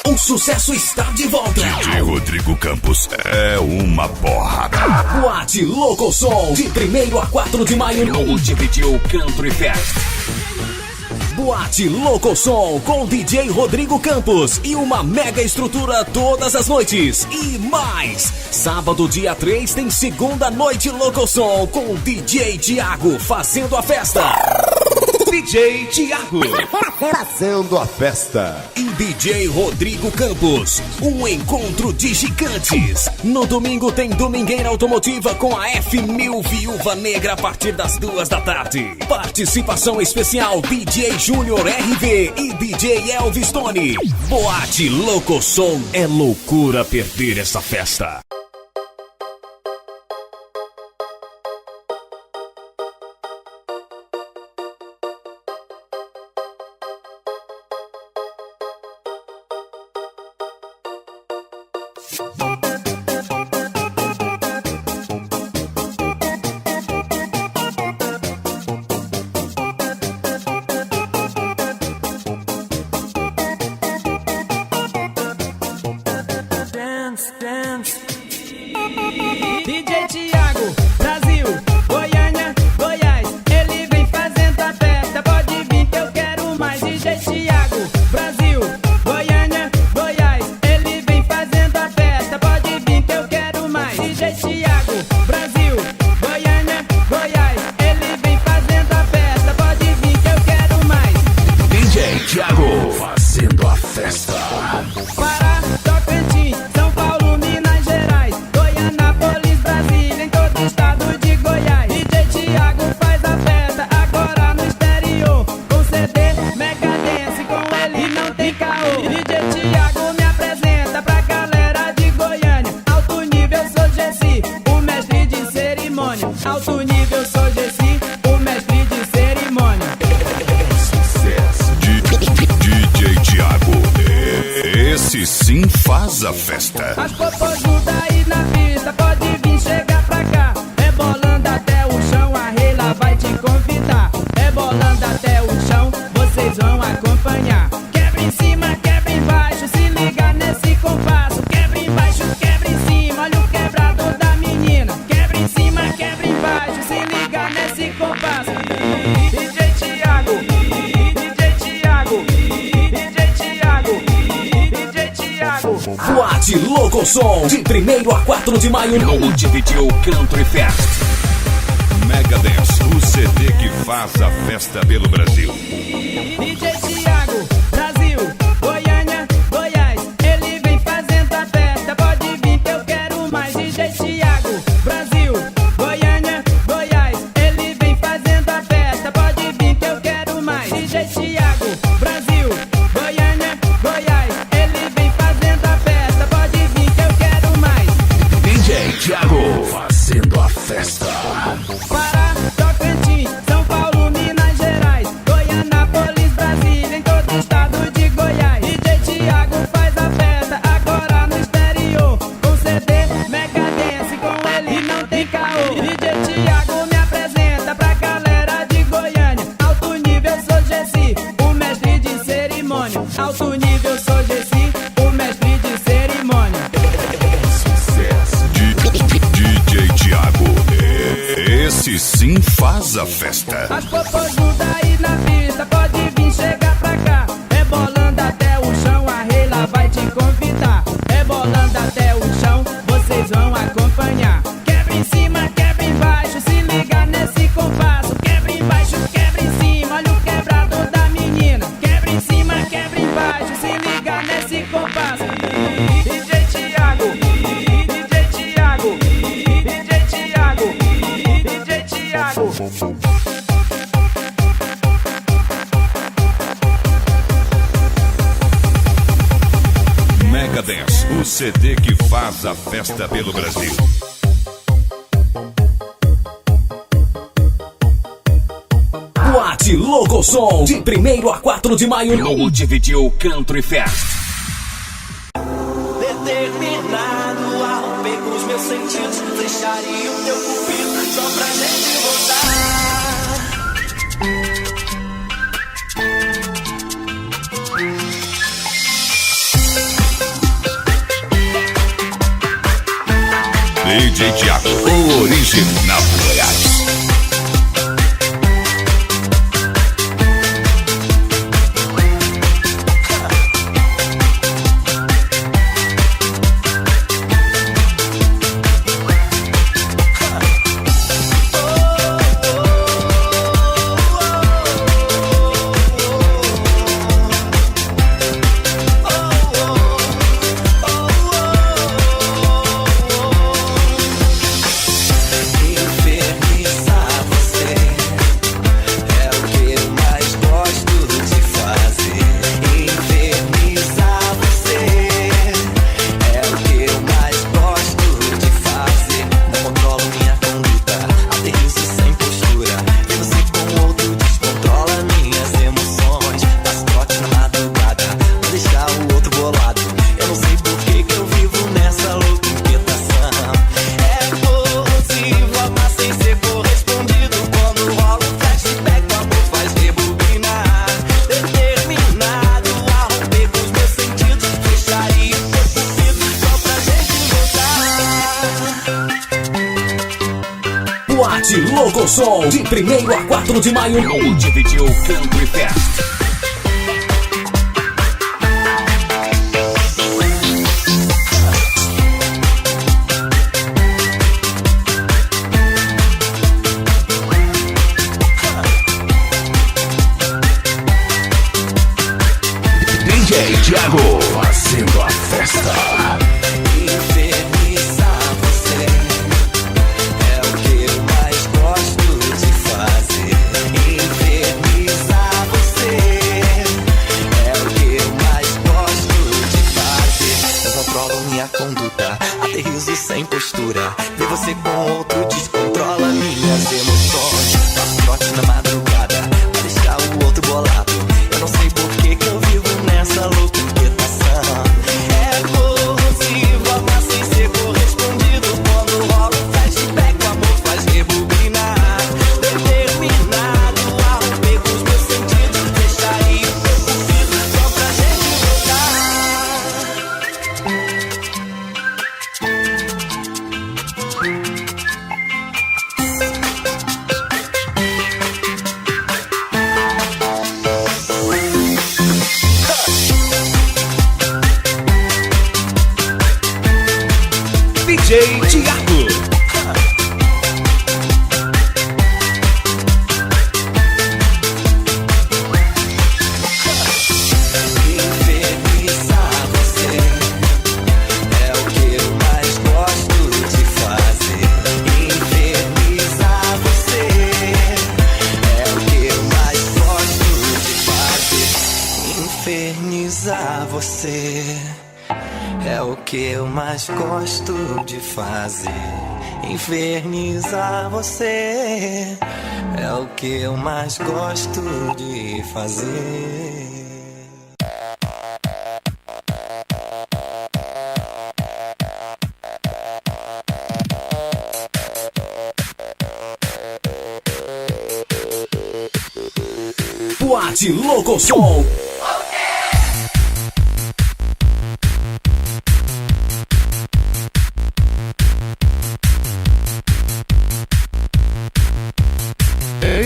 O sucesso está de volta. DJ Rodrigo Campos é uma porrada. Boate Louco Som, de 1º a 4 de maio no Multivideo Country Fest. Boate Louco Som com DJ Rodrigo Campos e uma mega estrutura todas as noites. E mais, sábado dia 3 tem segunda noite Louco Som com DJ Thiago fazendo a festa. DJ Thiago fazendo a festa. E DJ Rodrigo Campos, um encontro de gigantes. No domingo tem Domingueira Automotiva com a F1000 Viúva Negra a partir das 2 da tarde. Participação especial DJ Júnior RV e DJ Elvis Tony. Boate Louco Som, é loucura perder essa festa. DJ Thiago, Brasil, Goiânia, Goiás, ele vem fazendo a festa, pode vir que eu quero mais. DJ Thiago, Brasil, Goiânia, Goiás, ele vem fazendo a festa, pode vir que eu quero mais. DJ Thiago, Brasil, Goiânia, Goiás, ele vem fazendo a festa, pode vir que eu quero mais. DJ Thiago fazendo a festa. Pará, Tocantins, São Paulo, Minas Gerais, Goianápolis, Brasília, em todo estado de Goiás. DJ Thiago faz a festa agora no exterior, com CD, Mega Dance, com ele e não tem caô. DJ Thiago me apresenta pra galera de Goiânia. Alto nível, sou Gessi, o mestre de cerimônia. Alto nível, sou Gessi, o mestre de cerimônia. DJ Thiago, esse sim faz a festa. As popozudas aí na pista, pode vir chegar pra cá. Rebolando até o chão, a Reila vai te convidar. Rebolando até o chão, vocês vão acompanhar. Quebra em cima, quebra embaixo, se liga nesse compasso. Quebra embaixo, quebra em cima, olha o quebrado da menina. Quebra em cima, quebra embaixo, se liga nesse compasso. DJ Thiago, DJ Thiago, DJ Thiago, DJ Thiago. Boate Louco Som, de 1º a 4 de maio no Multivideo Country Fest. Mega Dance, o CD que faz a festa pelo Brasil. DJ Thiago, Brasil, Goiânia, Goiás, ele vem fazendo a festa, pode vir que eu quero mais. DJ Thiago, Brasil, Goiânia, Goiás, ele vem fazendo a festa, pode vir que eu quero mais. DJ Thiago, Brasil, Goiânia, Goiás, ele vem fazendo a festa, pode vir que eu quero mais. DJ Thiago fazendo a festa. Pará, Tocantins, São Paulo, Minas Gerais, Goianápolis, Brasília, em todo estado de Goiás. DJ Thiago faz a festa agora no exterior, com CD, Mega Dance, com ele e não tem caô. DJ Thiago me apresenta pra galera de Goiânia. Alto nível, sou Gessi, o mestre de cerimônia. Alto nível, sou Gessi, o mestre de cerimônia. DJ Thiago, esse sim faz a festa. As popozudas aí na pista, pode vir chegar pra cá. Rebolando até o chão, a Reila vai te convidar. Rebolando até o chão, vocês vão acompanhar. Quebra em cima, quebra embaixo, se liga nesse compasso. Quebra embaixo, quebra em cima, olha o quebrado da menina. Quebra em cima, quebra embaixo, se liga nesse compasso. DJ Thiago, DJ Thiago, DJ Thiago, DJ Thiago. Mega Dance, o CD que faz a festa pelo Brasil. Boate Louco Som, de 1º a 4 de maio no Multivideo Country Fest. Determinado a romper com os meus sentidos, fecharia o teu cupido só pra gente voltar. DJ Thiago, o original do Goiás. Boate Louco Som, de 1º a 4 de maio, no Dividiu Country Fest. DJ Thiago, fazendo a festa. Sem postura, ver você com outro descontrola minhas emoções. Faço trote na madrugada, pra deixar o outro bolado. Eu não sei por que eu vivo nessa louca inquietação. É corrosivo, amar sem ser correspondido. Quando rola um flashback, o amor faz rebobinar. Determinado a romper com os meus sentidos, deixar ir o teu cupido só pra gente voltar. DJ Thiago. Infernizar você é o que eu mais gosto de fazer. Infernizar você é o que eu mais gosto de fazer. Infernizar você é o que eu mais gosto de fazer. Infernizar você é o que eu mais gosto de fazer. Boate Louco Som.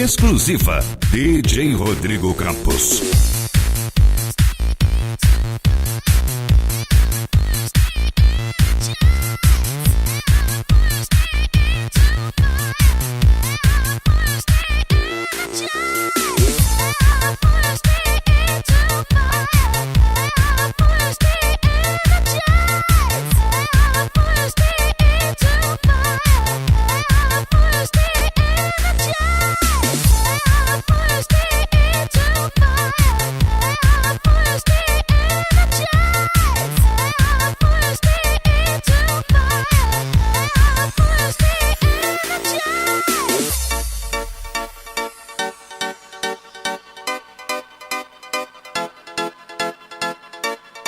Exclusiva DJ Rodrigo Campos.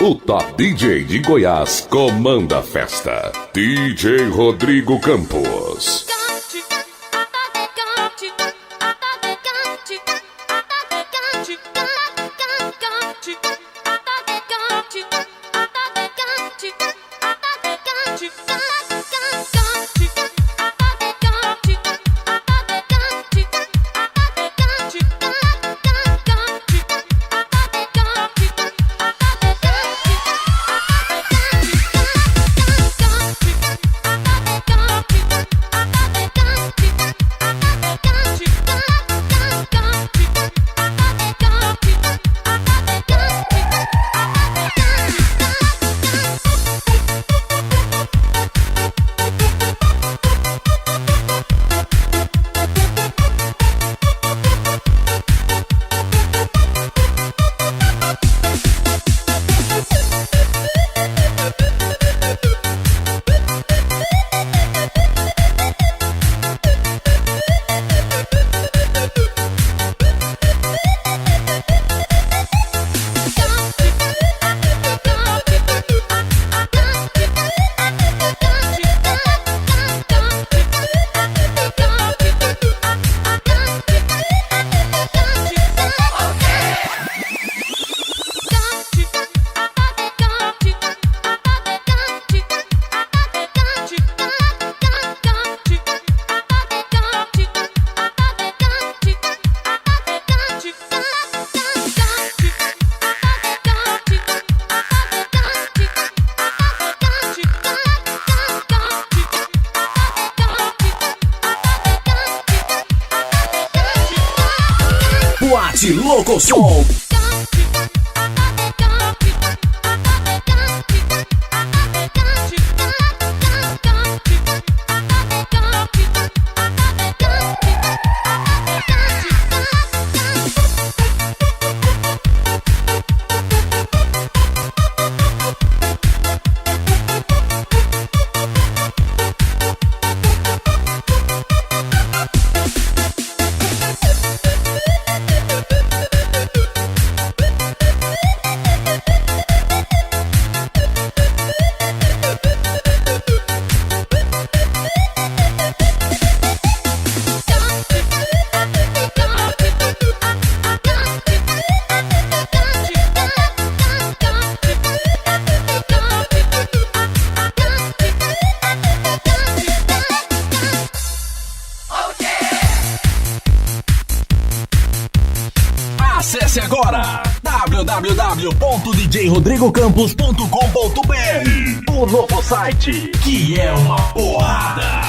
O top DJ de Goiás comanda a festa. DJ Rodrigo Campos. Locosom. Acesse agora www.djrodrigocampos.com.br, o novo site que é uma porrada.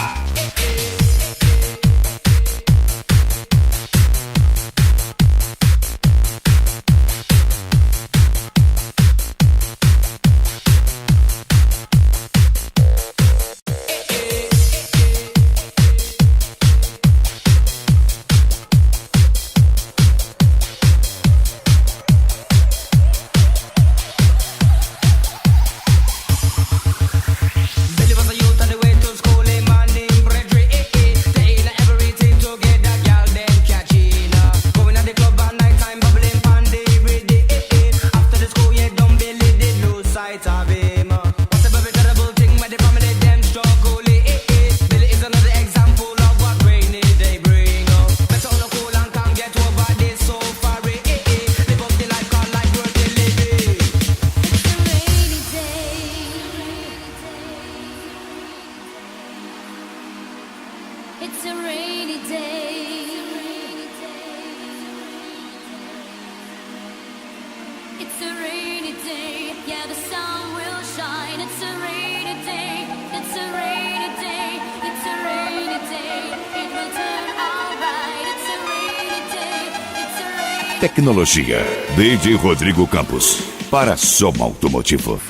Tecnologia. DJ Rodrigo Campos. Para Soma Automotivo.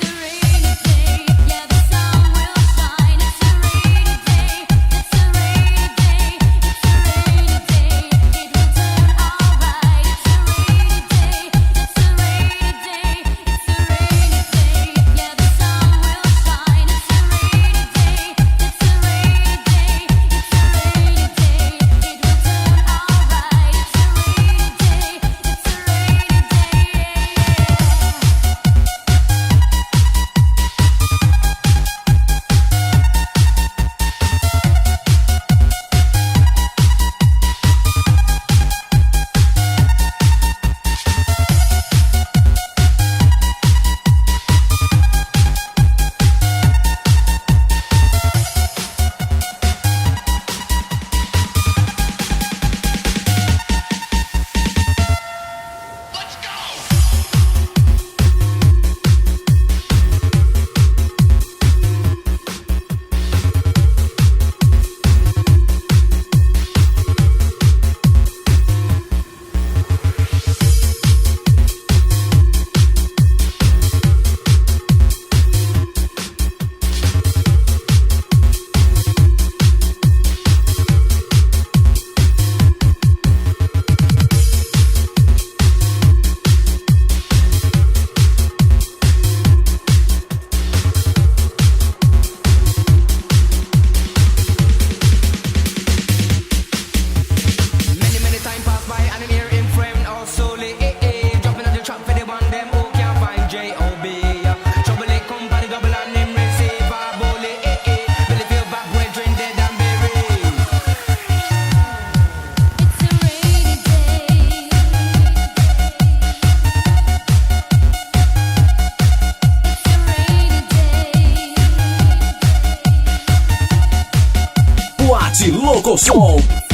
Locosom.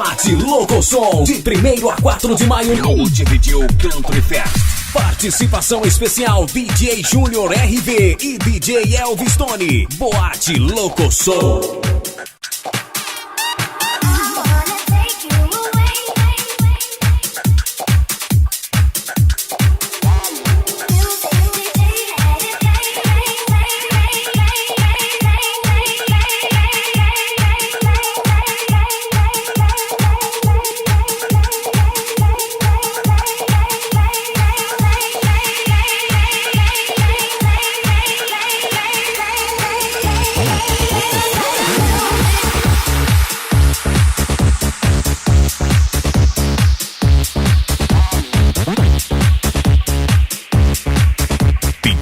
Boate Louco Som, de 1º a 4 de maio no Dividiu Country Fest. Participação especial DJ Júnior RV e DJ Elvis Tony. Boate Louco Som.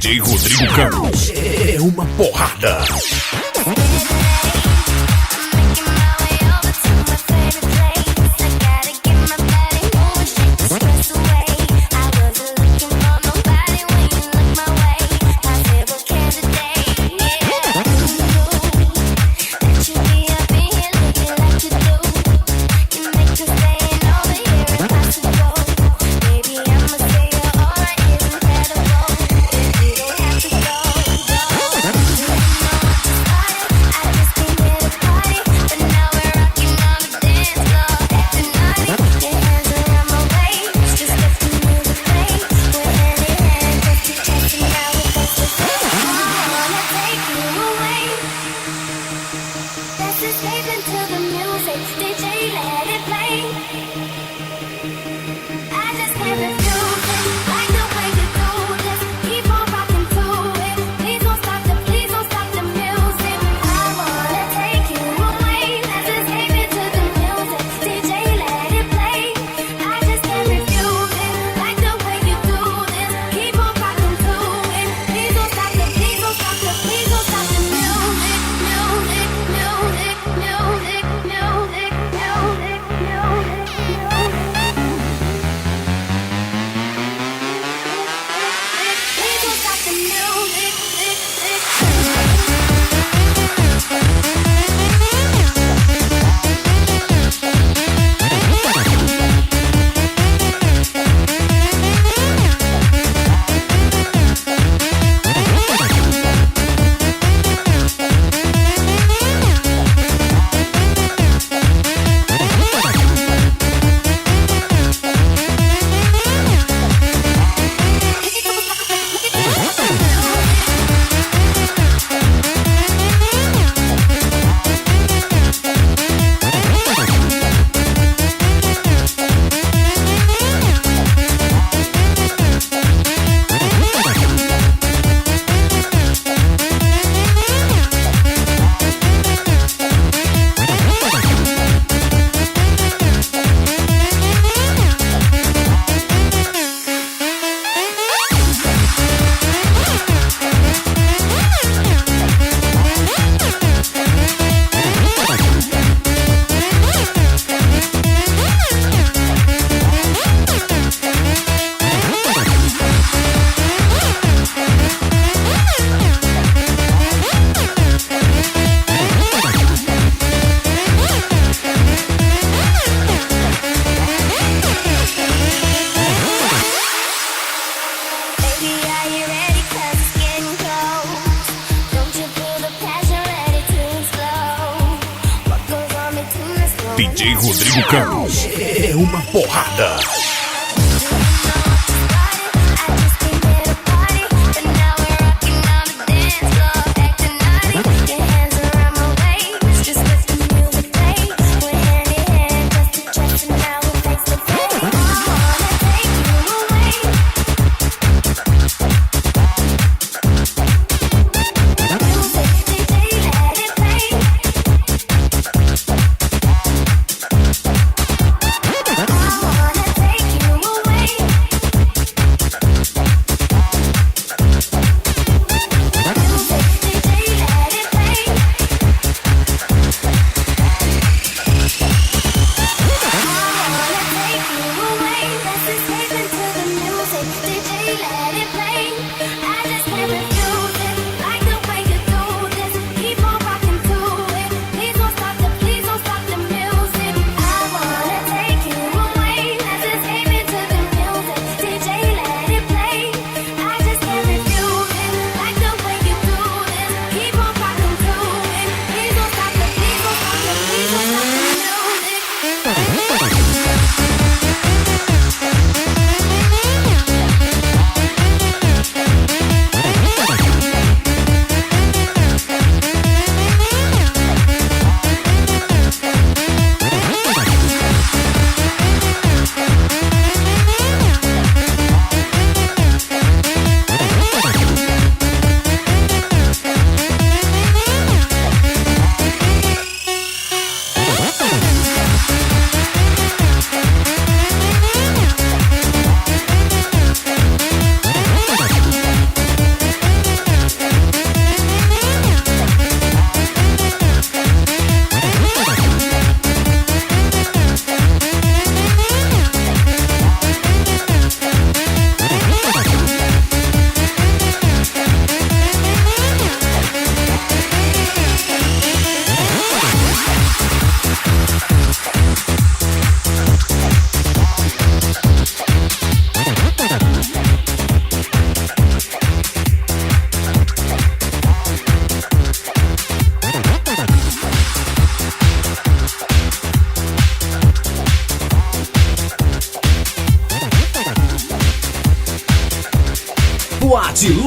DJ Rodrigo Campos É uma porrada. DJ Rodrigo Campos É uma porrada. Take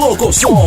Locosom.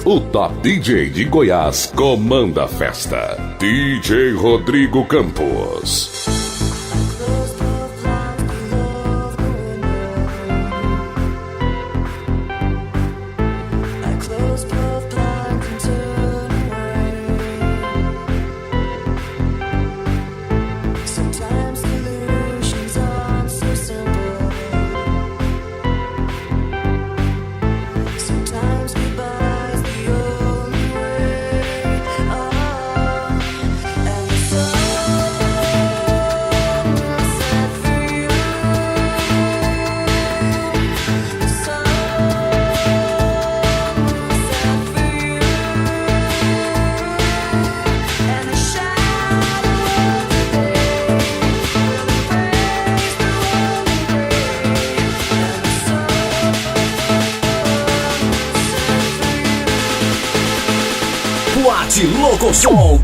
O Top DJ de Goiás comanda a festa. DJ Rodrigo Campos. Boate Locosom.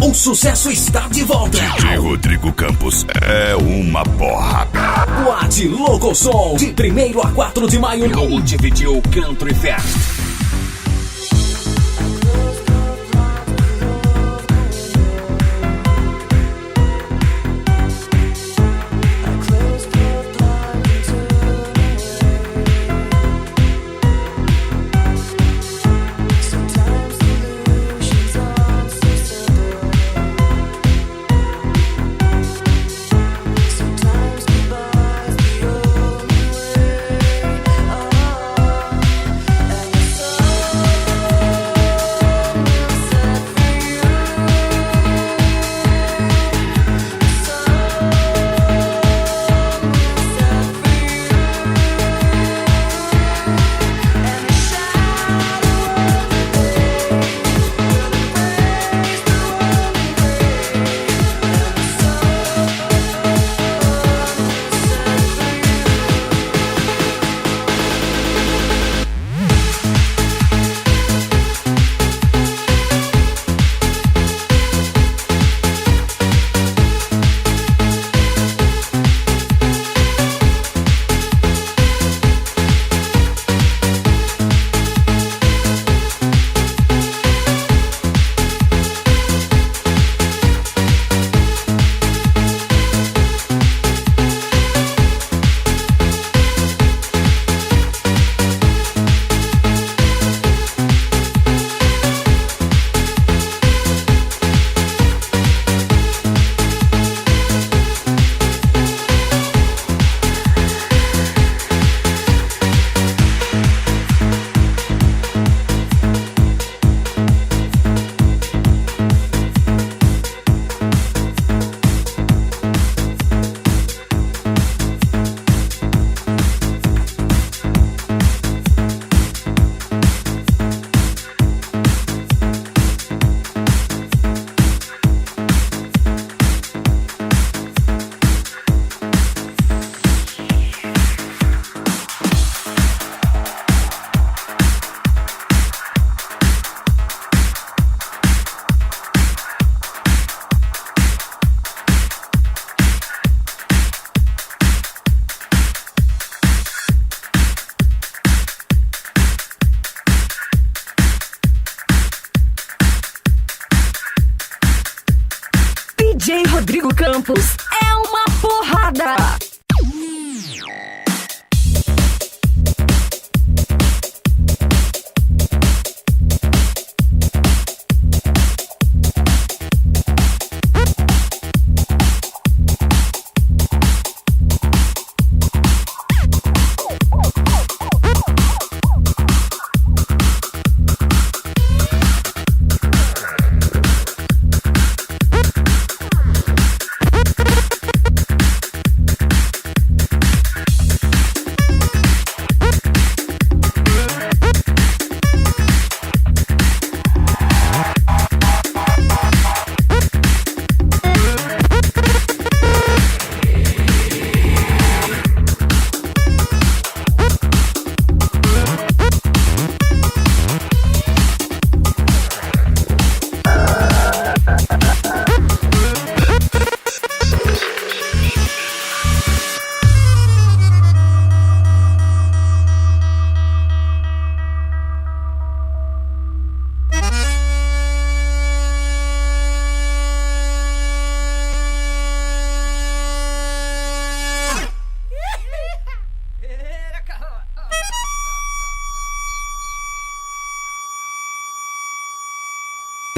O sucesso está de volta. DJ Rodrigo Campos é uma porrada. Boate Locosom, de 1º a 4 de maio no Montevideo Country Fest.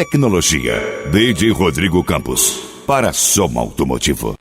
tecnologia. DJ Rodrigo Campos, para Soma Automotivo.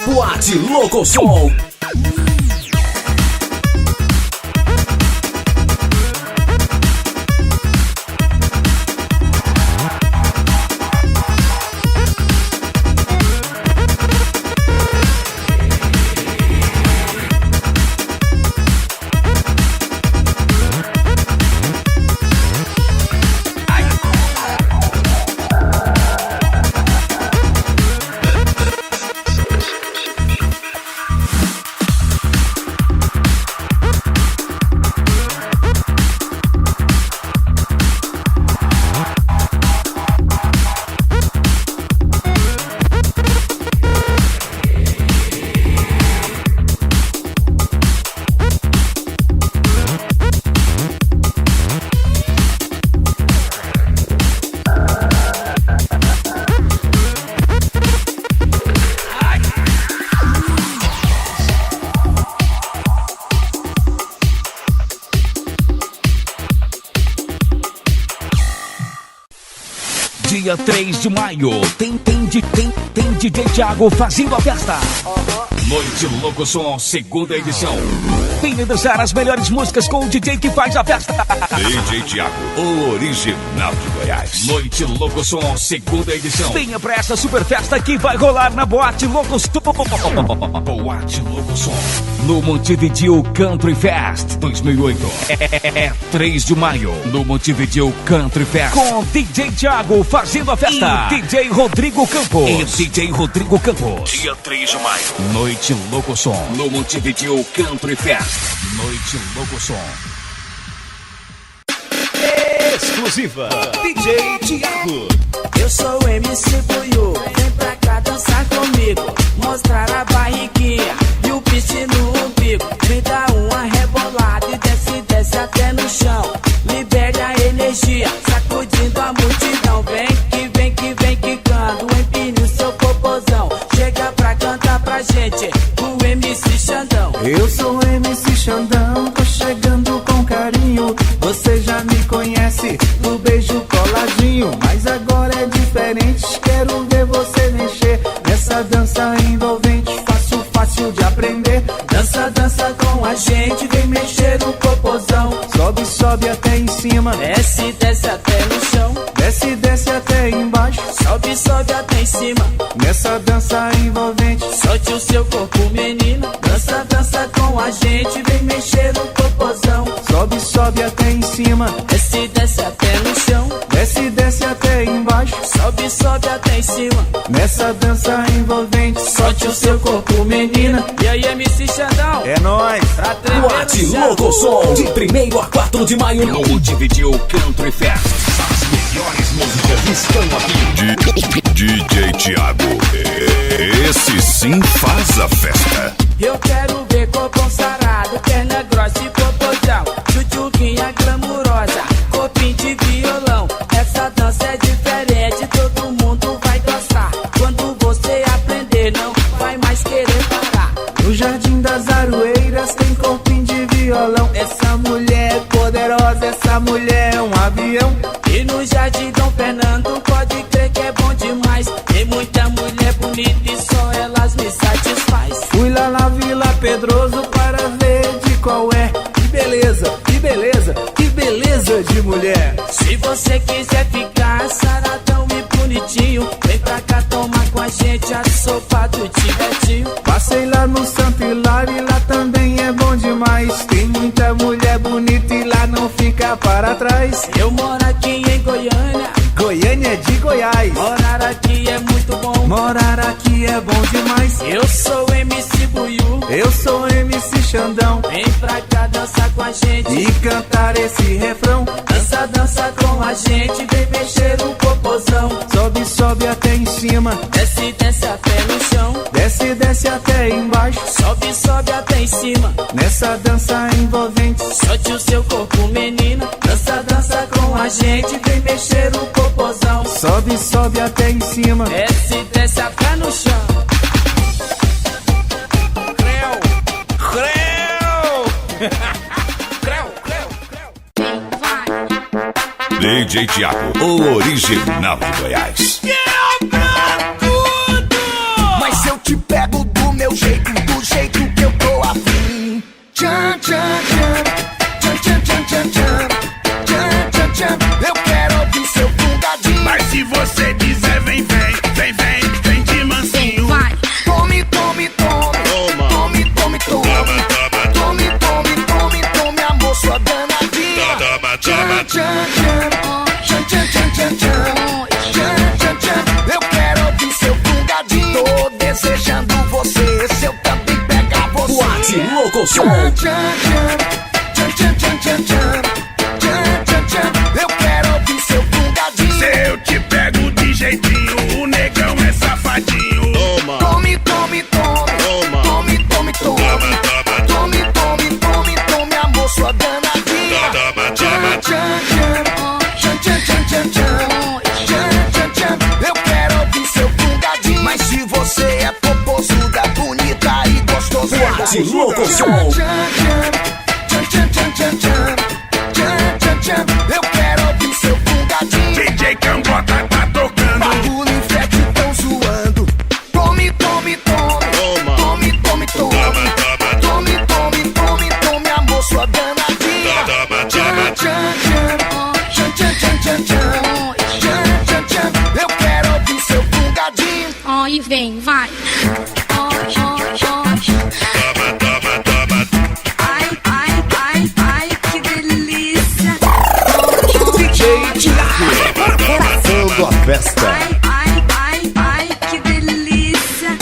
Boate Louco Som. Dia 3 de maio, tem DJ Thiago fazendo a festa. Noite Louco Som, segunda edição. Venha dançar as melhores músicas com o DJ que faz a festa. DJ Thiago, o original de Goiás. Noite Louco Som, segunda edição. Venha pra essa super festa que vai rolar na Boate Louco Som. Boate Louco Som, no Montevideo Country Fest 2008. É 3 de maio, no Montevideo Country Fest. Com DJ Thiago fazendo a festa. E DJ Rodrigo Campos. Dia 3 de maio. Noite Louco Som, no Montevideo Country Fest. Noite Louco Som. Exclusiva DJ Thiago. Eu sou o MC Buiú, vem pra cá dançar comigo, mostrar a barriguinha e o piche no umbigo. Me dá uma rebolada e desce até no chão. Libere a energia, sacudindo a multidão. Vem quicando, empine o seu popozão. Chega pra cantar pra gente, o MC Xandão. Eu sou o MC Xandão, tô chegando com carinho. Você já me conhece do beijo coladinho, mas agora é diferente, quero ver você mexer nessa dança envolvente, fácil de aprender. Dança com a gente, vem mexer no popozão. Sobe até em cima, desce até no chão. Desce até embaixo, sobe até em cima. Nessa dança envolvente, solte o seu corpo, menina. Dança com a gente, vem mexer no popozão. Sobe até em cima, desce até no chão. Desce até embaixo, sobe até em cima. Nessa dança envolvente, solte o seu corpo, menina. E aí, MC Xandão? É nóis. Boate Louco Som, de 1º a 4 de maio, no Montevideo Country Fest. As melhores músicas estão aqui. DJ Thiago, esse sim faz violão. Essa dança é diferente, todo mundo vai gostar. Quando você aprender, não vai mais querer parar. No Jardim das Aroeiras tem corpinho de violão. Essa mulher é poderosa, essa mulher é um avião. E no Jardim Dom Fernando, pode crer que é bom demais. Tem muita mulher bonita e só elas me satisfaz. Fui lá na Vila Pedroso para ver de qual é. Que beleza, que beleza, que beleza de mulher. Se você quiser ficar saradão e bonitinho, vem pra cá tomar com a gente a sopa do Tibetinho. Passei lá no Santo Hilário e lá também é bom demais. Tem muita mulher bonita e lá não fica para trás. Eu moro aqui em Goiânia, Goiânia é de Goiás. morar aqui é muito bom. Morar aqui é bom demais. Eu sou MC Buiú, Eu sou MC Xandão. vem pra cá dançar com a gente. E cantar esse refrão. Dança, dança com a gente, vem mexer o popozão. Sobe, sobe até em cima. Desce, desce até no chão. Desce, desce até embaixo. Sobe, sobe até em cima. Nessa dança envolvente. Solte o seu corpo, menina. Dança, dança com a gente, vem mexer o popozão. Sobe, sobe até em cima. Desce, desce até no chão. DJ Thiago, o original de Goiás. Mas eu te pego do meu jeito, do jeito que eu tô afim. Tchan, tchan, tchan. Tchan, tchan, tchan, tchan, tchan. Tchan, tchan, tchan. Eu quero ouvir seu fungadinho. Mas se você dizer vem, vem, vem, vem, vem de mansinho. Vai. Tome, tome, tome. Toma. Tome, tome, tome. Toma, toma. Tome, tome, tome, tome, amor, sua danadinha. Toma, toma. Tchan, tchan, tchan. Tchan, tchan, tchan, tchan, tchan. Tchan, tchan, tchan. Eu quero ouvir seu fungadinho. Tô desejando você, se eu também pegar você. Boate Louco Som. Tchan, tchan, tchan. Tchan, tchan, tchan, tchan, tchan. Tchan, tchan, tchan. Eu quero ouvir seu fungadinho. Se eu te pego de jeitinho, o negão é safadinho. Toma. Tome, tome, tome. Toma. Tome, tome, tome. Toma, toma. Tome, tome, tome, tome, amor, sua danadinha. Toma, Tchan, toma. tchan, tchan. Tchan, tchan, tchan, tchan, tchan. Tchan, tchan, tchan. Eu quero ouvir seu fungadinho. Mas se você é popozuda, bonita e gostosa, Boate Louco Som. Tchan, tchan. Tchan, tchan, tchan, tchan, tchan. Tchan, tchan, tchan. Eu quero ouvir seu fungadinho. DJ Cambota tá tocando. Bagulho e Fete tão zoando. Tome, tome, tome. Toma. Tome, tome, tome. Toma, toma. Tome, tome, tome, tome, amor, sua danadinha. Toma, Tchan, toma. tchan, tchan. Tchan, tchan, tchan, tchan, tchan. Tchan, tchan, tchan. Eu quero ouvir seu fungadinho. Ó, e vem, vai. Ó, ó, ó. Toma, toma, toma. Ai, ai, ai, ai, que delícia. DJ Thiago, coração a festa. Ai, ai, ai, ai, que delícia.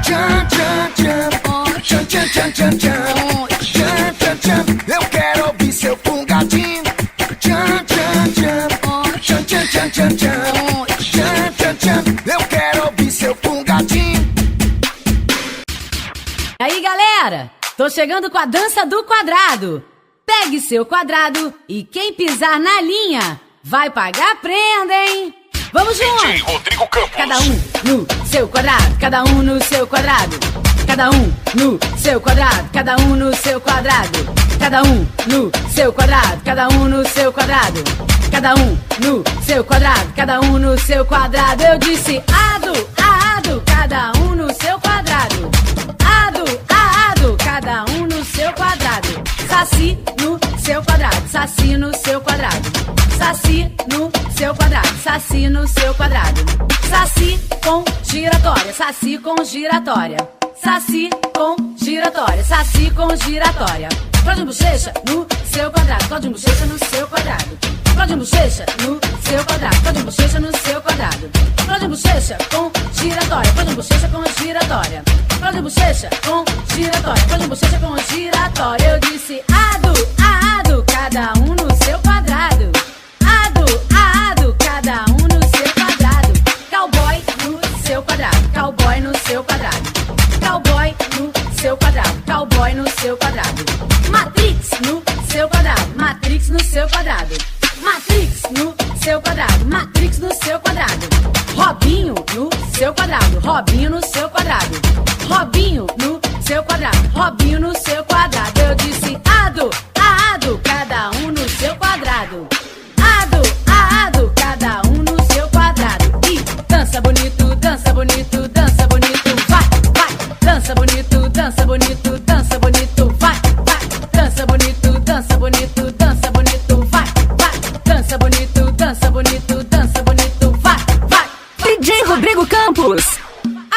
Tchan, tchan, tchan. Tchan, tchan, tchan, tchan, tchan. Tchan, tchan, tchan. Eu quero ouvir seu fungadinho. Tchan, tchan, tchan. Tchan, tchan, tchan, tchan, tchan. Tchan, tchan, tchan. Eu quero ouvir seu fungadinho. E aí, galera? Tô chegando com a dança do quadrado. Pegue seu quadrado e quem pisar na linha vai pagar prenda, hein? Vamos juntos! DJ Rodrigo Campos. Cada um no seu quadrado, cada um no seu quadrado. Cada um no seu quadrado, cada um no seu quadrado. Cada um no seu quadrado, cada um no seu quadrado. Cada um no seu quadrado, cada um no seu quadrado. Eu disse ado, cada um no seu quadrado. Ado, cada um no seu quadrado. Saci no seu quadrado, saci no seu quadrado. Saci no seu quadrado, saci no seu quadrado. Saci com giratória, saci com giratória. Saci com giratória, saci com giratória. Cláudio Bochecha no seu quadrado, Cláudio Bochecha no seu quadrado. Cláudio Bochecha no seu quadrado, Cláudio Bochecha no seu quadrado. Cláudio Bochecha com giratória, Cláudio Bochecha com giratória. Cláudio Bochecha com giratória, Cláudio Bochecha com giratória. Eu disse ado, cada um no seu quadrado. Ado, cada um no seu quadrado. Cowboy no seu quadrado, cowboy no seu quadrado. Cowboy no Playboy no seu quadrado. Matrix no seu quadrado. Matrix no seu quadrado. Matrix no seu quadrado. Matrix no seu quadrado. Robinho no seu quadrado. Robinho no seu quadrado. Robinho no seu quadrado. Robinho no seu quadrado. Eu disse ado, ado, cada um no seu quadrado. Ado, ado, cada um no seu quadrado. E dança bonito, dança bonito, dança bonito, vai, vai. Dança bonito, dança bonito, dança bonito, vai, vai. Dança bonito, dança bonito, dança bonito, vai, vai. Dança bonito, dança bonito, dança bonito, vai, vai. DJ Rodrigo Campos.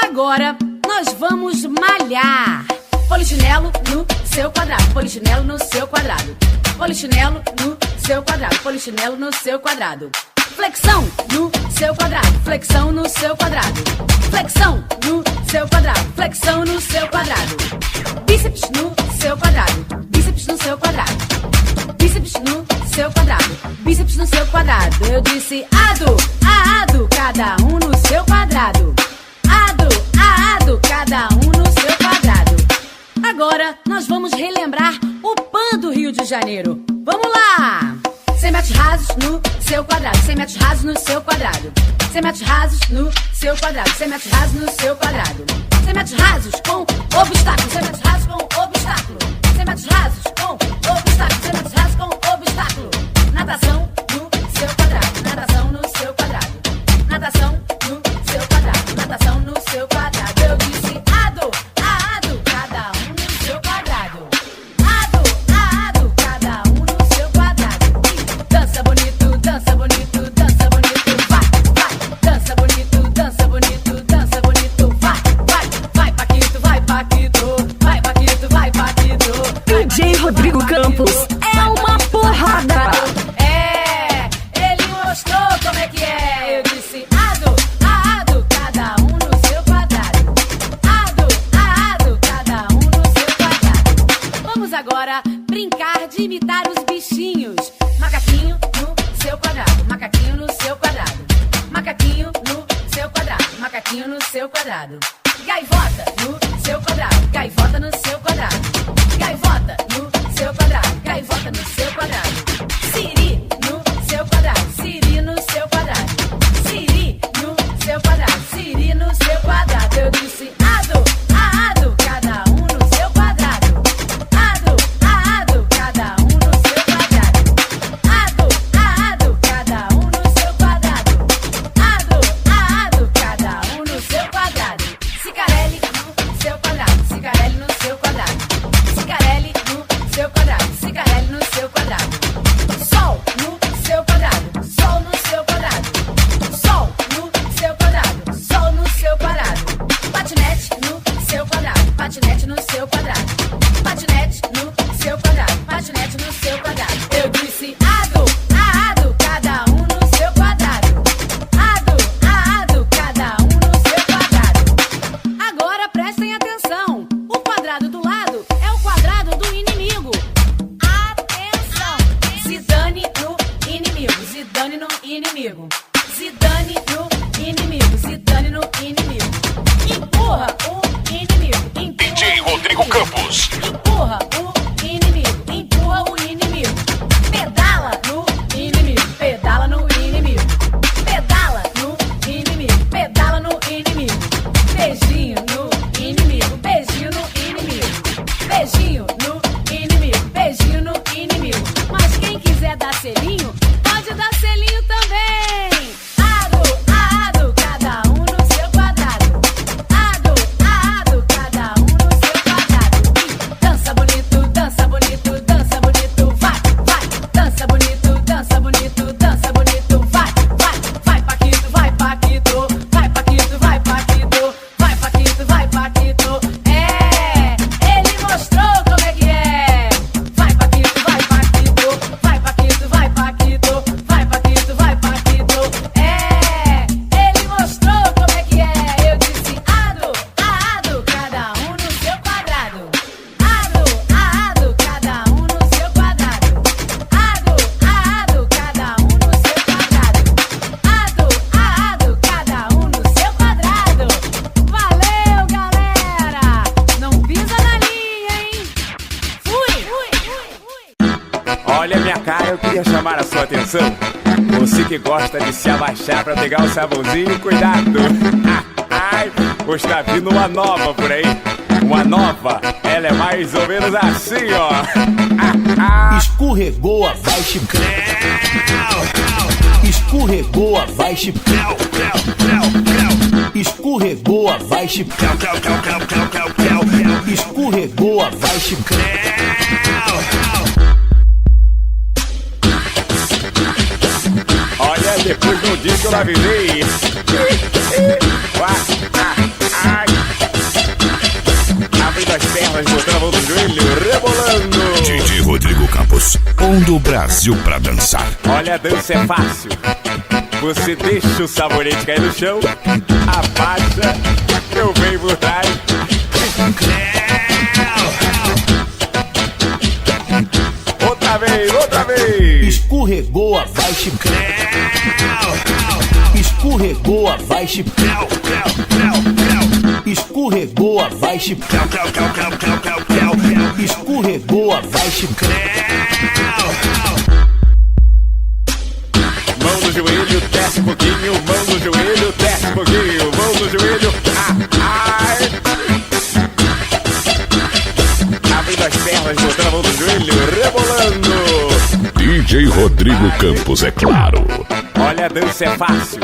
Agora nós vamos malhar. Polichinelo no seu quadrado. Polichinelo no seu quadrado. Polichinelo no seu quadrado. Polichinelo no seu quadrado. Flexão no seu quadrado. Flexão no seu quadrado. Flexão no seu quadrado. Flexão no seu quadrado. Bíceps no seu quadrado. Bíceps no seu quadrado. Bíceps no seu quadrado. Bíceps no seu quadrado. Eu disse ado, ado, cada um no seu quadrado. Ado, ado, cada um no seu quadrado. Agora nós vamos relembrar o PAN do Rio de Janeiro. Vamos lá! 100 metros rasos no seu quadrado. 100 metros rasos no seu quadrado. 100 metros rasos no seu quadrado. 100 metros rasos no seu quadrado. 100 metros rasos com obstáculo. 100 metros rasos com obstáculo. 100 metros rasos com obstáculo. 100 metros rasos com obstáculo. Natação no seu quadrado. Natação no seu quadrado. Natação no seu quadrado. Natação no seu quadrado. Eu disse ado, ado, cada um no seu quadrado. Ado, ado, cada um no seu quadrado. E dança bonito, dança bonito, dança bonito, vai, vai. Dança bonito, dança bonito, dança bonito, vai, vai. Vai Paquito, vai Paquito, vai Paquito, vai Paquito. DJ Rodrigo Campos é uma porrada. É, ele mostrou como é que é. Eu disse ado, ado, cada um no seu quadrado. Ado, ado, cada um no seu quadrado. Vamos agora brincar de imitar os bichinhos. Macaquinho no seu quadrado. Macaquinho no seu quadrado. Macaquinho no seu quadrado. Macaquinho no seu quadrado. Gaivota no seu quadrado. Gaivota no seu quadrado. Gaivota no seu quadrado. Gaivota no seu quadrado. Siri no seu quadrado. Siri no seu quadrado. Siri no seu quadrado. Siri no seu quadrado. Eu disse ado, ado, cada um no seu quadrado. Ado, ado, cada um no seu quadrado. Ado, ado, cada um no seu quadrado. Ado, ado, cada um no seu quadrado. Cicarelli no seu quadrado. Cicarelli no seu quadrado. Cicarelli no seu quadrado. Cicarelli no seu quadrado. Sol no seu quadrado. Sol no seu quadrado. Sol no seu quadrado. Sol no seu quadrado. Patinete no seu quadrado. Patinete no seu quadrado. Patinete no seu quadrado. Patinete no seu quadrado. Eu disse ado, ado, cada um no seu quadrado. Ado, ado, cada um no seu quadrado. Agora prestem atenção. O quadrado do lado é o quadrado do inimigo. Atenção! Zidane no inimigo. Zidane no inimigo. Zidane no inimigo. Zidane no inimigo. Empurra o inimigo. Empurra DJ Rodrigo Campos. Empurra o eu queria chamar a sua atenção. Você que gosta de se abaixar pra pegar o sabãozinho, cuidado. Ai, pois tá vindo uma nova por aí. Uma nova, ela é mais ou menos assim, ó. Escorregou, vai chipar. Escorregou, vai chipar. Escorregou, vai chipar. Escorregou, vai chipar. Olha, depois do dia que eu avisei. Abrindo as pernas, botando a mão no joelho, rebolando. DJ Rodrigo Campos, pondo o Brasil pra dançar. Olha, a dança é fácil. Você deixa o sabonete cair no chão, abaixa, eu venho por trás. Outra vez, outra vez. Escorregou, vai chipar. Escorregou, vai chipar. Escorregou, vai chipar. Escorregou, vai chipar. Mão no joelho, desce um pouquinho. Mão no joelho, desce um pouquinho. Mão no joelho, ai. Abrindo as pernas, botando a mão no joelho, rebolando. DJ Rodrigo Campos, é claro. Olha, a dança é fácil.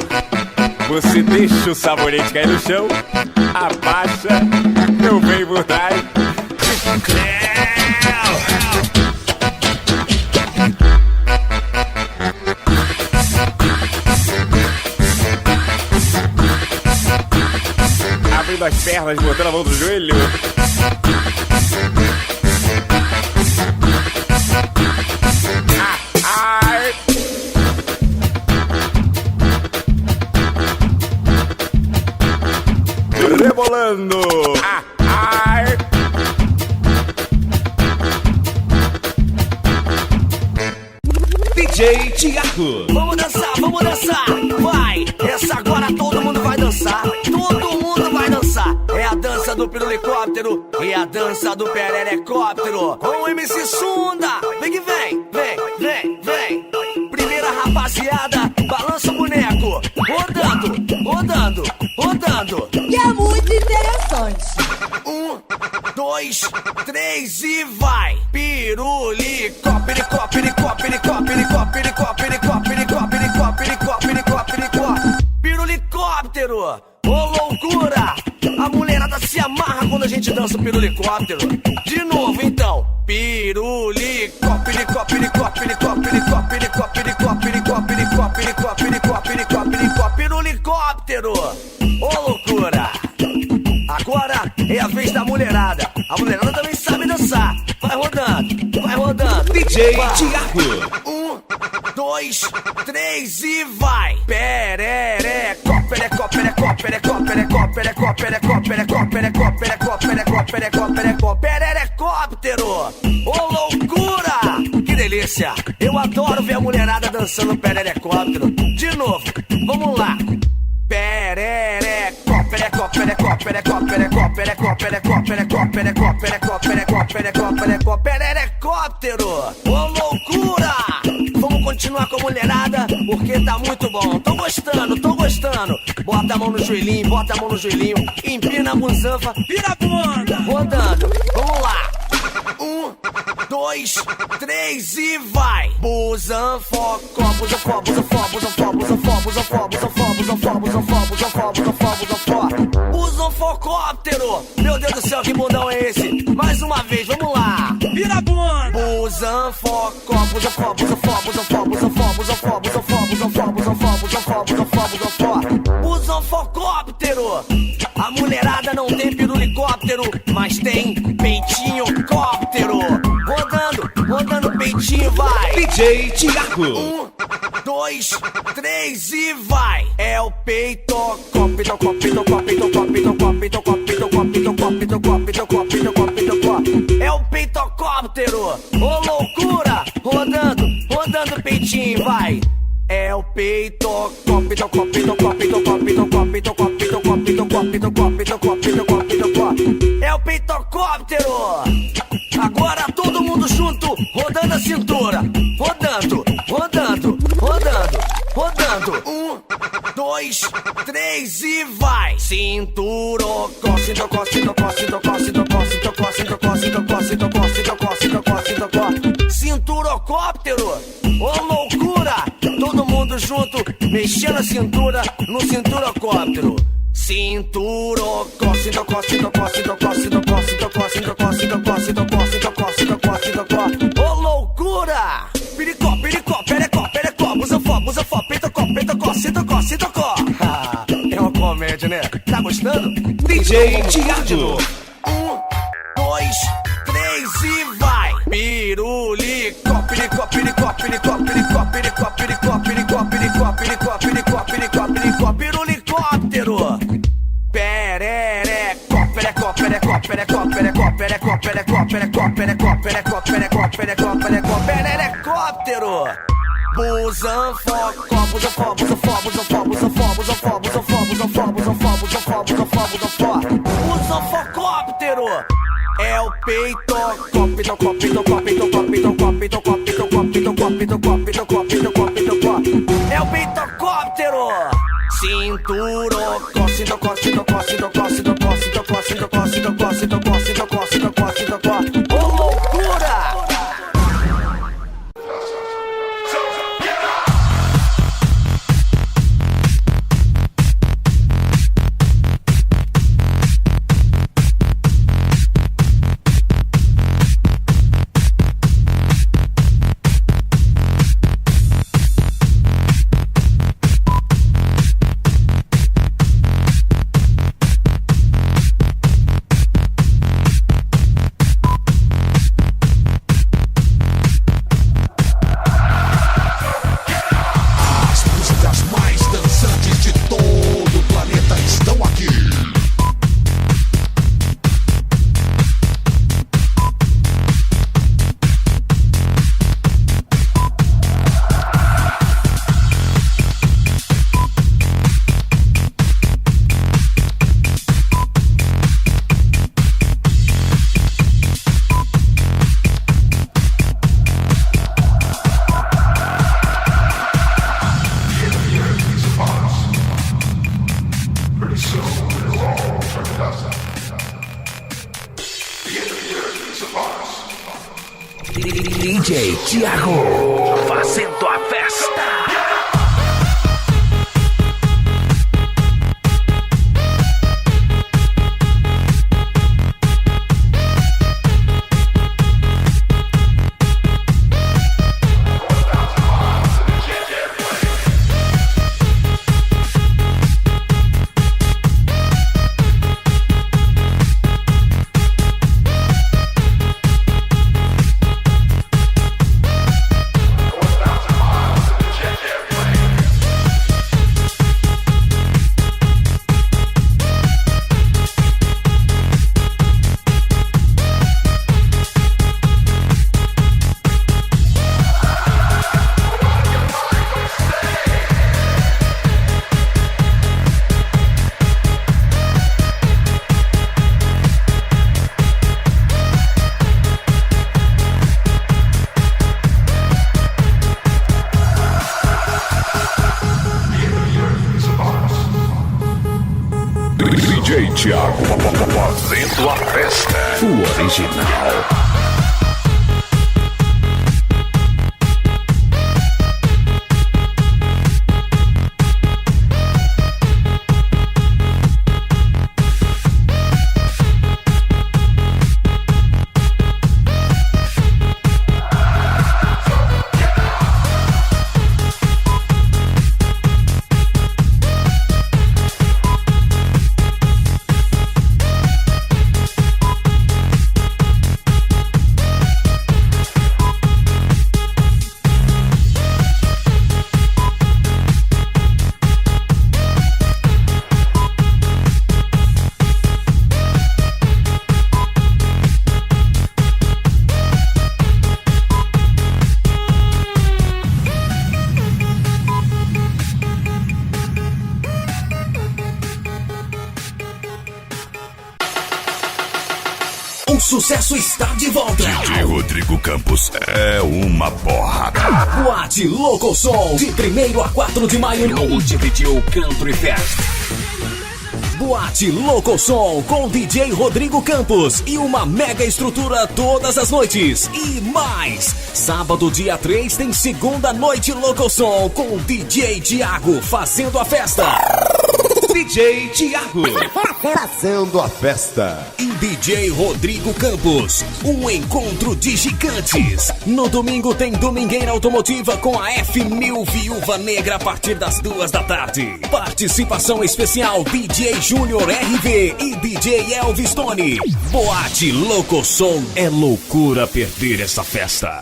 Você deixa o sabonete cair no chão, abaixa, eu venho por trás. Abrindo as pernas, botando a mão no joelho. Ai. Rebolando. Ai. DJ Thiago. Vamos dançar, vai! Essa agora todo mundo vai dançar, todo mundo vai dançar. É a dança do pirulicóptero e a dança do pererecóptero. Com o MC Sunda, vem que vem, vem, vem, vem. Primeira rapaziada, balança o boneco, rodando, rodando, rodando. Que é muito interessante. 1, 2, 3 e vai! Pirulicóptero, pirulicóptero, ô loucura! A mulherada se amarra quando a gente dança o pirulicóptero. De novo então, pirulicóptero, pirulicóptero, ô loucura! Agora é a vez da mulherada. A mulherada também sabe dançar. Vai rodando, vai rodando. DJ Thiago. 1, 2, 3 e vai. Perereco, pereco, pereco, pereco, pereco, pereco, pereco, pereco, pereco, pereco, pereco, pereco, pereco, pererecóptero. Ô loucura! Que delícia! Eu adoro ver a mulherada dançando pererecóptero. De novo, vamos lá. Perereco, pereco, pereco, pereco, pereco, pereco, pereco, pereco, pereco, pereco, pereco, pereco, pereco, pererecóptero. Ô loucura! Vamos continuar com a mulherada, porque tá muito bom. Tô gostando, tô gostando. Bota a mão no joelhinho, bota a mão no joelhinho. Empina a busanfa, vira a bunda. Rodando, vamos lá. 1, 2, 3 e vai! Busanfó, busanfó, busanfó, busanfó, busanfó, busanfó, busanfó, busanfó, busanfó, busanfó, busanfó, busanfó. Busanfocóptero! Meu Deus do céu, que mundão é esse? Mais uma vez, vamos lá! Vira a bunda! Busanfó, busanfó, busanfó, busanfó, busanfó, busanfó, busanfó, busanfó, busanfó, busanfó, busanfó, busanfó. Busanfocóptero! A mulherada não tem pirulicóptero, mas tem peitinho-cóptero. Rodando, rodando peitinho, vai. DJ Thiago. 1, 2, 3 e vai. É o peitocóptero, é o peitocóptero. Ô loucura, rodando, rodando peitinho, vai. É o peitocóptero, é o peitocóptero. Agora todo mundo junto, rodando a cintura, rodando, 2, 3 e vai! Cinturocó, cinturocó, cinturocó, cinturocó, cinturocó, cinturocó, cinturocó, cinturocó, cinturocó, cinturocó, cinturocó, cinturocó. Cinturocóptero, ô loucura! Todo mundo junto, mexendo a cintura no cinturocóptero. Cinturocó, cinturocó, cinturocó, cinturocó, cinturocó, cinturocó, cinturocó, cinturocó, cinturocó, cinturocó, cinturocó, cinturocó. Ô loucura! Piricó, piricó, perecó, perecó, busafó, peitocó, peitocó, cinturocó, cinturocó. É uma comédia, né? Tá gostando? DJ Thiago. 1, 2, 3 e vai! Pirulicó, piricó, piricó, piricó, piricó, piricó, piricó, piricó, piricó, piricó, piricó, piricó, piricó, pirulicóptero! Pererecó, perecó, perecó, perecó, perecó, perecó, perecó, perecó, perecó, perecó, perecó, perecó, perecó, pererecóptero! Busanfó, busafó, busafó, busafó, busafó, busafó, busafó, busafó, busafó, busafó, busafó, busafó, busanfocóptero! É o peitocó, peitocó, peitocó, peitocó, peitocó, peitocó, peitocó, peitocó, peitocó, peitocó, peitocó, peitocó. É o peitocóptero! Cinturocó, cinturocó, cinturocó, cinturocó, cinturocó, cinturocó, cinturocó, cinturocó, cinturocó, cinturocó, cinturocó, cinturocó. Ô loucura! DJ Thiago fazendo a festa. DJ Thiago fazendo a festa. O original. sucesso está de volta. DJ Rodrigo Campos é uma porrada. Boate Louco Som, de 1º a 4 de maio no Multivídeo Country Fest. Boate Louco Som com DJ Rodrigo Campos e uma mega estrutura todas as noites. E mais, sábado dia 3 tem segunda noite Louco Som com DJ Thiago fazendo a festa. DJ Thiago fazendo a festa. E DJ Rodrigo Campos, um encontro de gigantes. No domingo tem Domingueira Automotiva com a F1000 Viúva Negra a partir das 2 da tarde. Participação especial DJ Júnior RV e DJ Elvis Tony. Boate Louco Som, é loucura perder essa festa.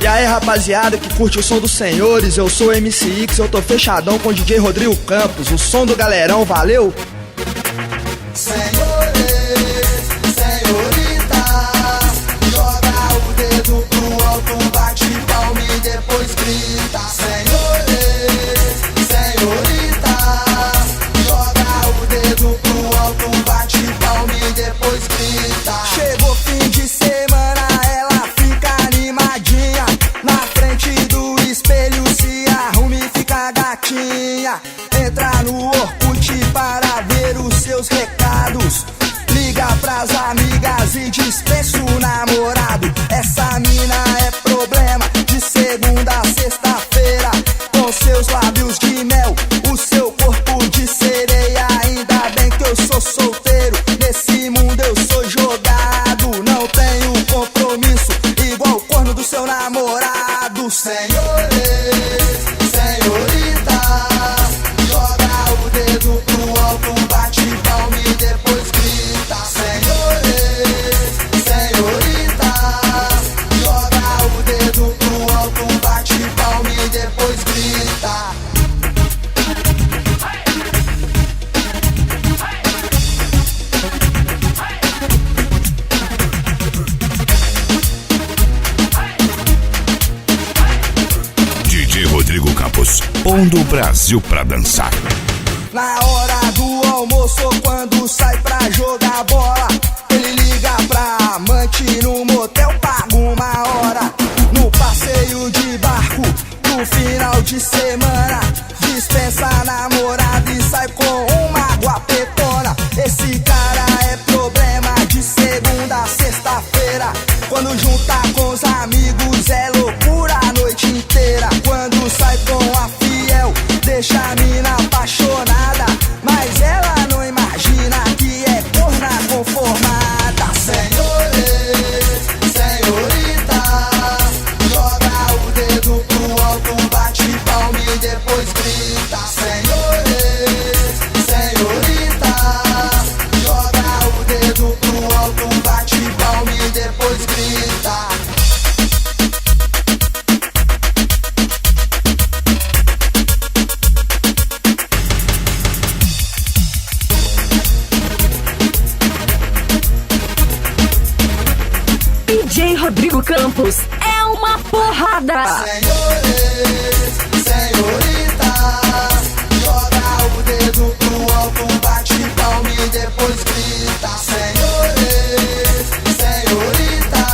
E aí rapaziada que curte o som dos senhores, eu sou o MCX, eu tô fechadão com o DJ Rodrigo Campos, o som do galerão, valeu? Senhores, senhorita, joga o dedo pro alto, bate palma e depois grita. Senhores, senhorita, joga o dedo pro alto, bate palma e depois grita. Chegou fim de semana, ela fica animadinha. Na frente do espelho se arrume e fica gatinha. Entra no Orkut para ver os seus recados. Liga pras amigas e dispensa o namorado. Essa mina é problema de segunda a sexta-feira. Com seus lábios de mel, o seu corpo de sereia. Ainda bem que eu sou solteiro, nesse mundo eu sou jogado. Não tenho compromisso, igual o corno do seu namorado. Senhores, senhorita, joga o dedo pro alto, bate palma e depois grita. Senhores, senhorita, joga o dedo pro alto, bate palma e depois grita. Rodrigo Campos, pondo o Brasil pra dançar. Na hora do almoço, quando sai pra jogar bola, ele liga pra amante no motel, paga uma hora. No passeio de barco, no final de semana, dispensa a namorada e sai com uma guapetona. Esse cara é problema de segunda a sexta-feira. Quando junta com os amigos é loucura a noite inteira. Quando sai com a fiel, deixa a mina apaixonada, mas ela não imagina que é corna conformada. Senhores, senhorita, joga o dedo pro alto, bate palma e depois grita. Senhores, senhorita, joga o dedo pro alto, bate palma e depois grita. DJ Rodrigo Campos é uma porrada. Senhores, senhorita, joga o dedo pro alto, bate palma e depois grita. Senhores, senhorita,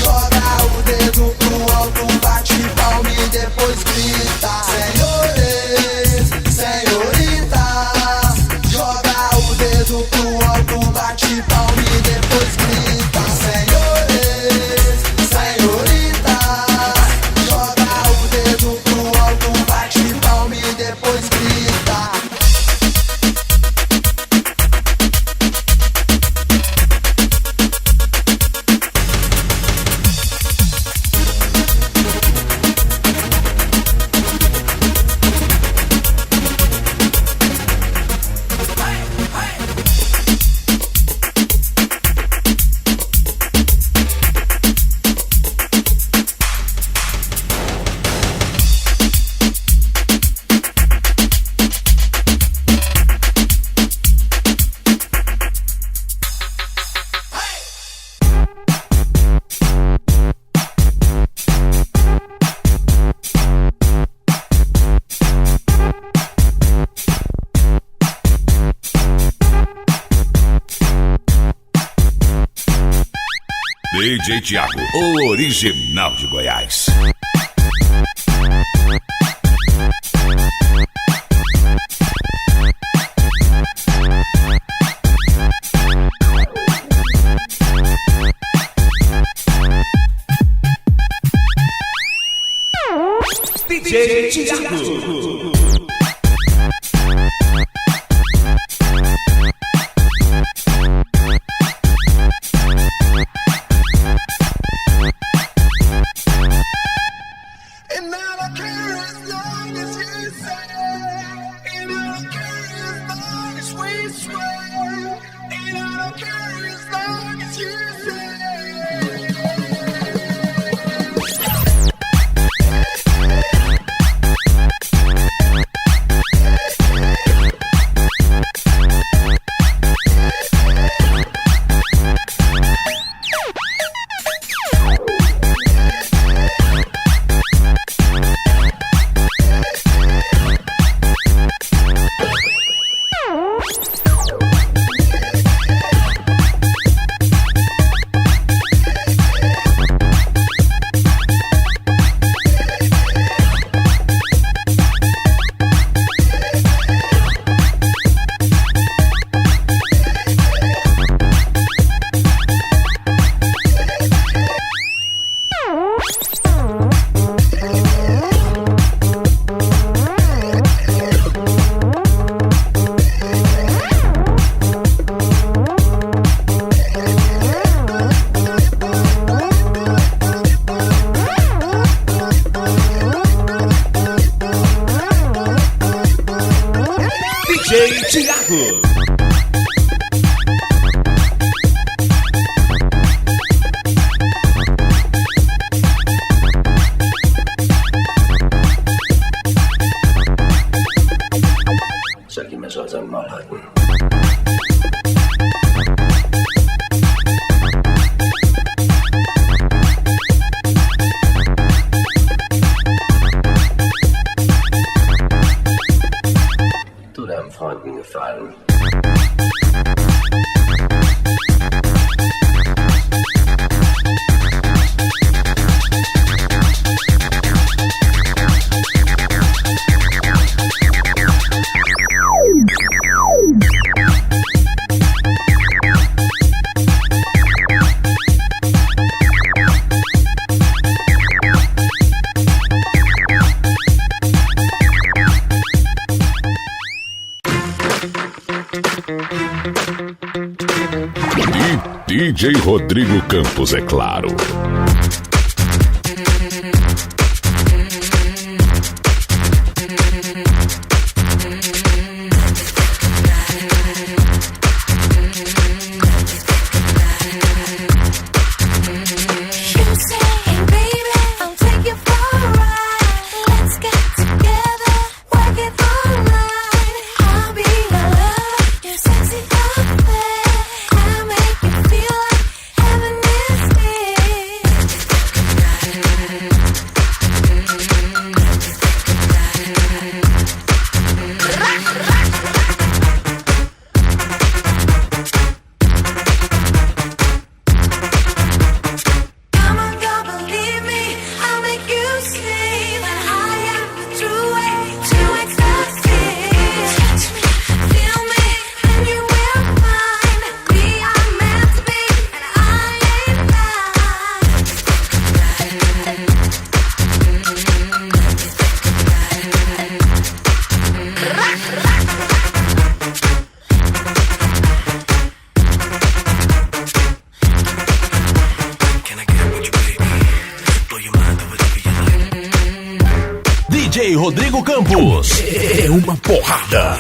joga o dedo pro alto, bate palma e depois grita. Senhores, senhorita, joga o dedo pro alto, bate palma e depois grita. Senhores, senhorita, joga o dedo pro alto, bate palma e depois grita. DJ Thiago, o original de Goiás. DJ Thiago. DJ Thiago. Sag ihm, er soll sein Maul halten. Tu deinem Freund einen Gefallen. DJ Rodrigo Campos, é claro. DJ Rodrigo Campos é uma porrada.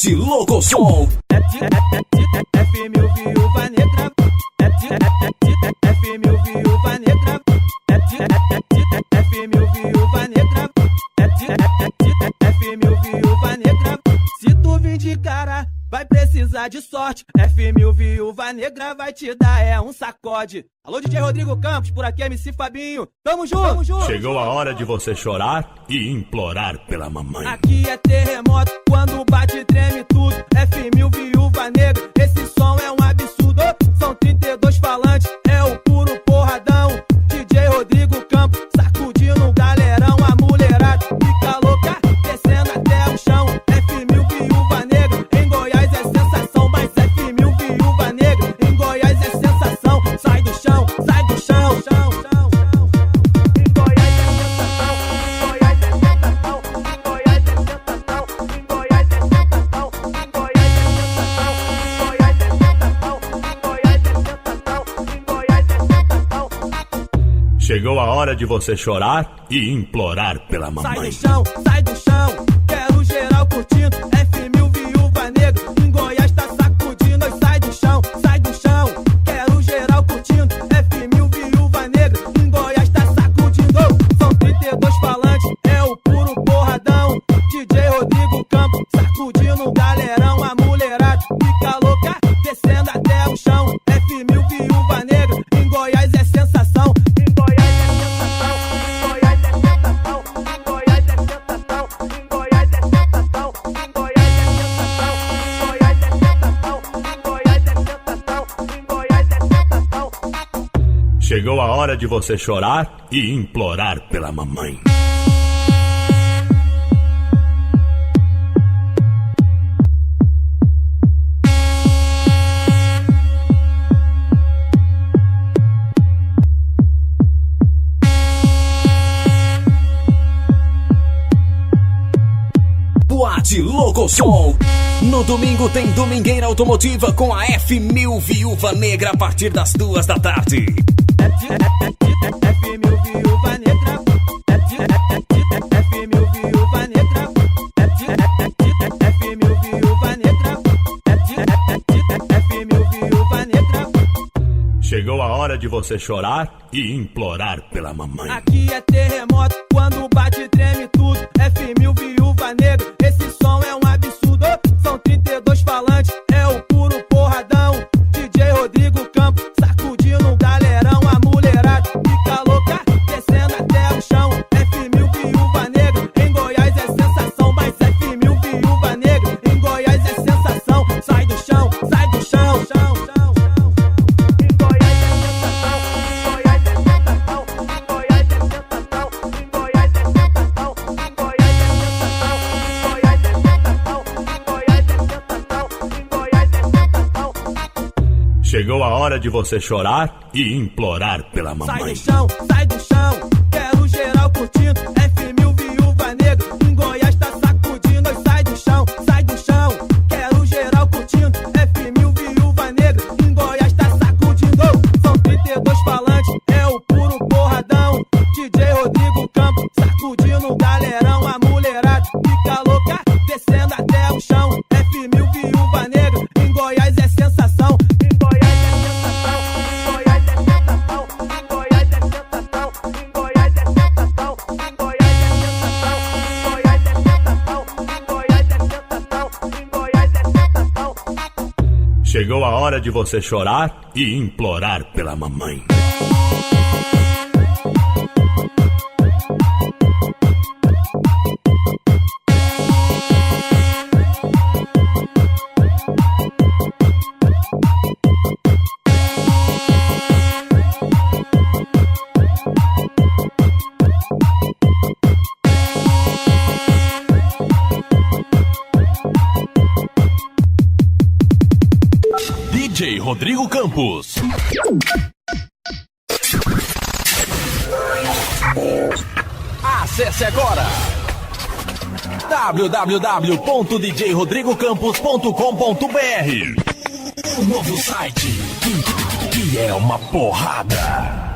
Boate Locosom. F1000 Viúva Negra. F1000 Viúva Negra. F1000 Viúva Negra. F1000 Viúva Negra. Se tu vir de cara, vai precisar de sorte. F1000 Viúva Negra vai te dar um sacode. Alô, DJ Rodrigo Campos, por aqui MC Fabinho. Tamo junto, tamo junto. Chegou a hora de você chorar e implorar pela mamãe. Aqui é terremoto, quando bate treme tudo. F1000 Viúva Negra, esse som é um absurdo. São 32 falantes, é o puro porradão. DJ Rodrigo Campos, sacudindo o galerão. A mulherada fica louca, descendo até o chão. F1000 Viúva Negra, em Goiás é sensação. Mas F1000 Viúva Negra, em Goiás é sensação. Sai do chão, sai do chão, chão, chão. Em Goiás é sensação, em Goiás é sensação, em Goiás é sensação, em Goiás é sensação, em Goiás é sensação, em Goiás é sensação, em Goiás é sensação, em Goiás é sensação. Chegou a hora de você chorar e implorar pela Sai mamãe. do chão, sai do chão. Quero geral curtindo. F1000 Viúva Negra, em Goiás tá sacudindo. Sai do chão, sai do chão. Quero geral curtindo. F1000 Viúva Negra, em Goiás tá sacudindo. São 32 falantes, é o puro porradão. DJ Rodrigo Campos, sacudindo o galerão. A mulherada fica louca, descendo até o chão. F1000 Viúva Negra, em Goiás é sensação. Em Goiás é sensação, em Goiás é sensação, em Goiás é sensação, em Goiás é sensação, em Goiás é sensação, em Goiás é sensação, em Goiás é sensação, em Goiás é sensação. Chegou a hora de você chorar e implorar pela mamãe. Boate Locosom. No domingo tem Domingueira Automotiva com a F1000 Viúva Negra a partir das 2 da tarde. F1000 Viúva Negra. F1000 Viúva Negra. F1000 Viúva Negra. F1000 Viúva Negra. Chegou a hora de você chorar e implorar pela mamãe. Aqui é terremoto, quando bate treme tudo. F1000 Viúva Negra, esse som é um absurdo. São 32 falantes, é o puro porradão. DJ Rodrigo Campos, sacudindo o galerão. A mulherada fica louca, descendo até o chão. F1000 Viúva Negra, em Goiás é sensação. Mas F1000 Viúva Negra, em Goiás é sensação. Sai do chão, sai do chão, chão, chão. Em Goiás é sensação, em Goiás é sensação, em Goiás é sensação, em Goiás é sensação, em Goiás é sensação, em Goiás é sensação, em Goiás é sensação, em Goiás é sensação. Chegou a hora de você chorar e implorar pela Sai mamãe. do chão, sai do chão. Quero geral curtindo. F1000 Viúva Negra, em Goiás tá sacudindo. Sai do chão, sai do chão. Quero geral curtindo. F1000 Viúva Negra, em Goiás tá sacudindo. São 32 falantes, é o puro porradão. DJ Rodrigo Campos, sacudindo o galerão. A mulherada fica louca, descendo até o chão. F1000 Viúva Negra, em Goiás é sensação. Em Goiás é sensação, em Goiás é sensação, em Goiás é sensação, em Goiás é sensação, em Goiás é sensação, em Goiás é sensação, em Goiás é sensação, em Goiás é sensação. Chegou a hora de você chorar e implorar pela mamãe. DJ Rodrigo Campos. Acesse agora www.djrodrigocampos.com.br. O novo site que é uma porrada.